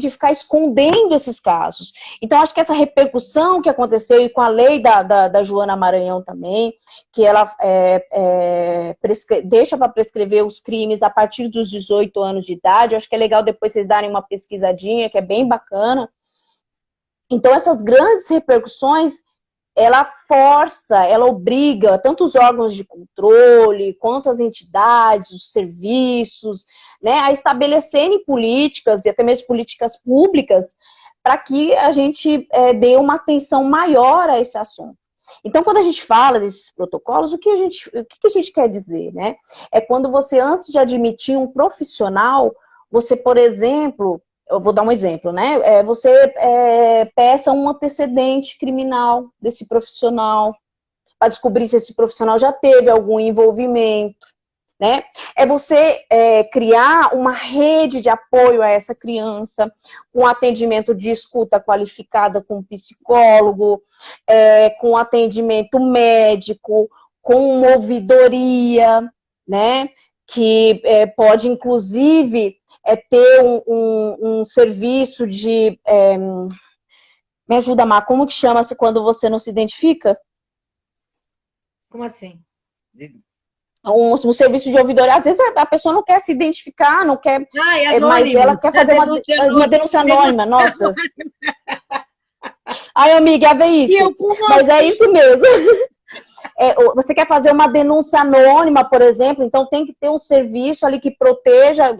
ficar escondendo esses casos. Então, acho que essa repercussão que aconteceu e com a lei da Joana Maranhão também, que ela deixa para prescrever os crimes a partir dos 18 anos de idade, acho que é legal depois vocês darem uma pesquisadinha, que é bem bacana. Então, essas grandes repercussões, ela força, ela obriga tanto os órgãos de controle, quanto as entidades, os serviços, né, a estabelecerem políticas, e até mesmo políticas públicas, para que a gente dê uma atenção maior a esse assunto. Então, quando a gente fala desses protocolos, o que a gente quer dizer, né? É quando você, antes de admitir um profissional, você, por exemplo, eu vou dar um exemplo, né? Você peça um antecedente criminal desse profissional, para descobrir se esse profissional já teve algum envolvimento, né? É você criar uma rede de apoio a essa criança, com atendimento de escuta qualificada com psicólogo, com atendimento médico, com ouvidoria, né? Que pode, inclusive, ter um serviço de... me ajuda, Mar, como que chama-se quando você não se identifica? Como assim? Um serviço de ouvidoria. Às vezes a pessoa não quer se identificar, não quer... mas ela quer fazer uma denúncia anônima. Nossa. Ai, amiga, é isso. Mas é isso mesmo. Você quer fazer uma denúncia anônima, por exemplo, então tem que ter um serviço ali que proteja.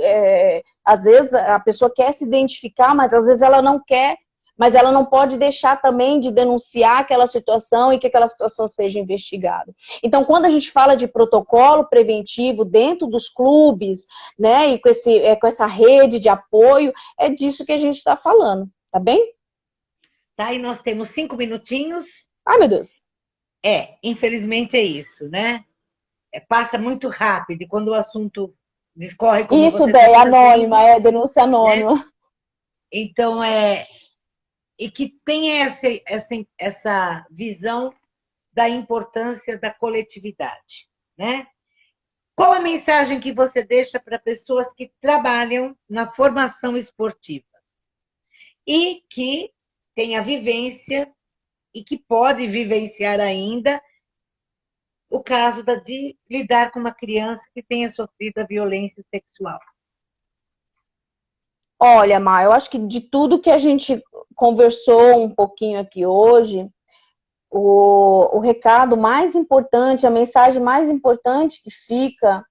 Às vezes a pessoa quer se identificar, mas às vezes ela não quer, mas ela não pode deixar também de denunciar aquela situação e que aquela situação seja investigada. Então, quando a gente fala de protocolo preventivo dentro dos clubes, né, e com essa rede de apoio, é disso que a gente está falando, tá bem? Tá, e nós temos 5 minutinhos. Ai, meu Deus. Infelizmente é isso, né? Passa muito rápido e quando o assunto discorre como isso, você daí, anônima, denúncia anônima. Né? Então, e que tem essa visão da importância da coletividade, né? Qual a mensagem que você deixa para pessoas que trabalham na formação esportiva e que têm a vivência e que pode vivenciar ainda o caso de lidar com uma criança que tenha sofrido a violência sexual? Olha, Má, eu acho que de tudo que a gente conversou um pouquinho aqui hoje, o recado mais importante, a mensagem mais importante que fica,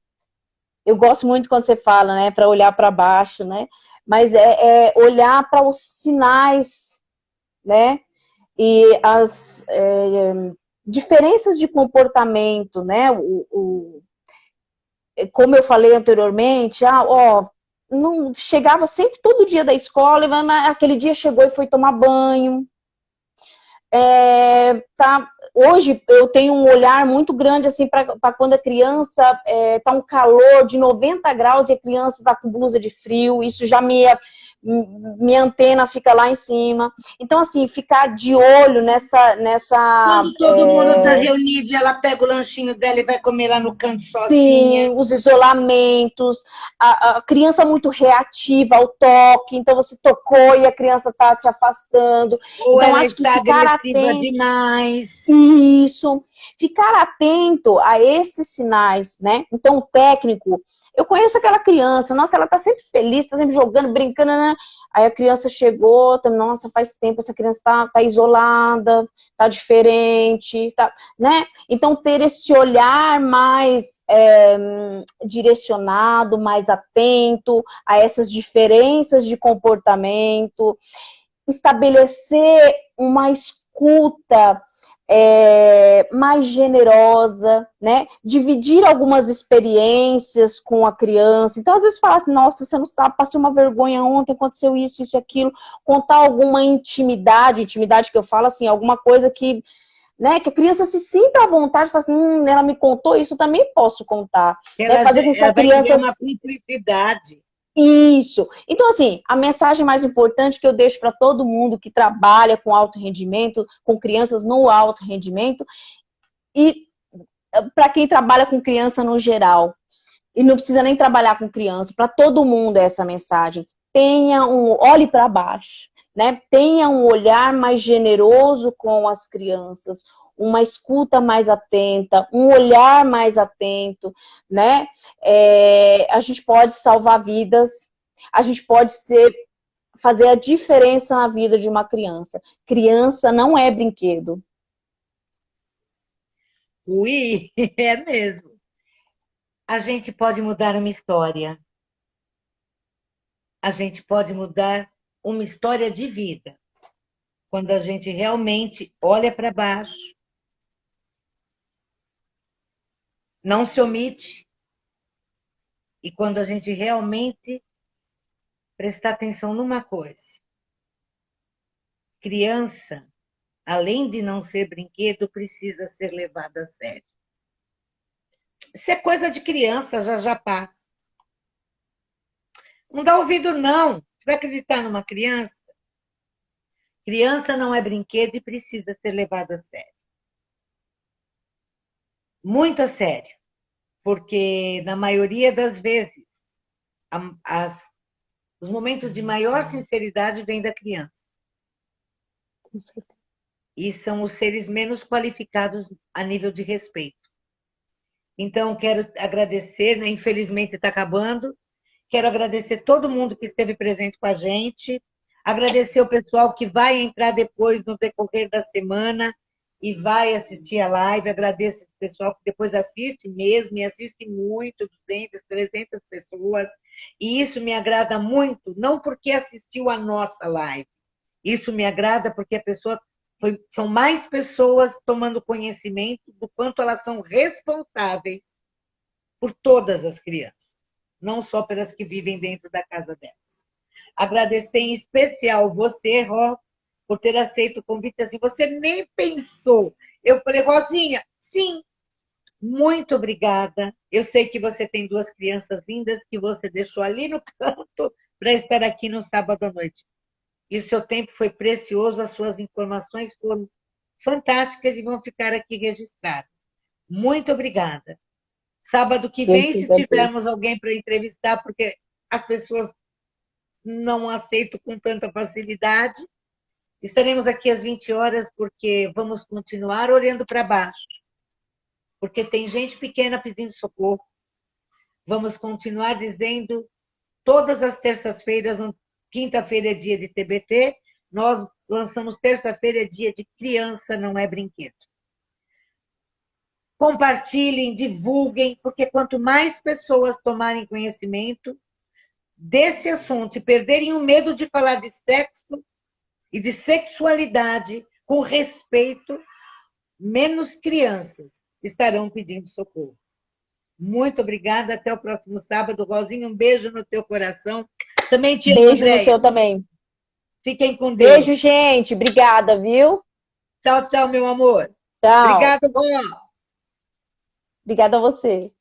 eu gosto muito quando você fala, né, para olhar para baixo, né, mas é olhar para os sinais, né, e as diferenças de comportamento, né, como eu falei anteriormente, não chegava sempre todo dia da escola, mas aquele dia chegou e foi tomar banho. Hoje eu tenho um olhar muito grande assim para quando a criança tá um calor de 90 graus e a criança tá com blusa de frio, isso já minha antena fica lá em cima. Então, assim, ficar de olho nessa... Quando todo mundo está reunido, ela pega o lanchinho dela e vai comer lá no canto sozinha. Sim, os isolamentos, a criança muito reativa ao toque, então você tocou e a criança está se afastando. Ou então, ela acho que está ficar agressiva atento... demais. Isso. Ficar atento a esses sinais, né? Então, o técnico... Eu conheço aquela criança, nossa, ela tá sempre feliz, tá sempre jogando, brincando, né? aí a criança chegou, nossa, faz tempo, essa criança tá isolada, tá diferente, tá, né? Então, ter esse olhar mais direcionado, mais atento a essas diferenças de comportamento, estabelecer uma escuta mais generosa, né? Dividir algumas experiências com a criança. Então, às vezes, falar assim, nossa, você não sabe, passei uma vergonha ontem, aconteceu isso, isso e aquilo. Contar alguma intimidade que eu falo assim, alguma coisa que, né, que a criança se sinta à vontade, fala assim, ela me contou isso, eu também posso contar. Né? Fazer com que a ela vai criança... criar uma cumplicidade. Isso. Então, assim, a mensagem mais importante que eu deixo para todo mundo que trabalha com alto rendimento, com crianças no alto rendimento, e para quem trabalha com criança no geral, e não precisa nem trabalhar com criança, para todo mundo é essa mensagem. Olhe para baixo, né? Tenha um olhar mais generoso com as crianças, uma escuta mais atenta, um olhar mais atento, né? A gente pode salvar vidas, a gente pode fazer a diferença na vida de uma criança. Criança não é brinquedo. Ui, é mesmo. A gente pode mudar uma história. A gente pode mudar uma história de vida. Quando a gente realmente olha para baixo, não se omite, e quando a gente realmente prestar atenção numa coisa. Criança, além de não ser brinquedo, precisa ser levada a sério. Isso é coisa de criança, já já passa. Não dá ouvido, não. Você vai acreditar numa criança? Criança não é brinquedo e precisa ser levada a sério. Muito a sério. Porque, na maioria das vezes, os momentos de maior sinceridade vêm da criança. E são os seres menos qualificados a nível de respeito. Então, quero agradecer, né? Infelizmente está acabando. Quero agradecer todo mundo que esteve presente com a gente. Agradecer o pessoal que vai entrar depois no decorrer da semana e vai assistir a live. Agradeço esse pessoal que depois assiste mesmo, e assiste muito, 200, 300 pessoas. E isso me agrada muito, não porque assistiu a nossa live. Isso me agrada porque são mais pessoas tomando conhecimento do quanto elas são responsáveis por todas as crianças, não só pelas que vivem dentro da casa delas. Agradecer em especial você, Ró, por ter aceito o convite. Assim, você nem pensou. Eu falei, Rosinha, sim, muito obrigada. Eu sei que você tem duas crianças lindas que você deixou ali no canto para estar aqui no sábado à noite. E o seu tempo foi precioso, as suas informações foram fantásticas e vão ficar aqui registradas. Muito obrigada. Sábado que vem, se tivermos alguém para entrevistar, porque as pessoas não aceitam com tanta facilidade, estaremos aqui às 20 horas, porque vamos continuar olhando para baixo. Porque tem gente pequena pedindo socorro. Vamos continuar dizendo, todas as terças-feiras, quinta-feira é dia de TBT, nós lançamos terça-feira é dia de criança, não é brinquedo. Compartilhem, divulguem, porque quanto mais pessoas tomarem conhecimento desse assunto e perderem o medo de falar de sexo e de sexualidade com respeito, menos crianças estarão pedindo socorro. Muito obrigada, até o próximo sábado. Rosinha, um beijo no teu coração. Também te amo, beijo Andréia. No seu também. Fiquem com Deus. Beijo, gente. Obrigada, viu? Tchau, tchau, meu amor. Tchau. Obrigada, Ró. Obrigada a você.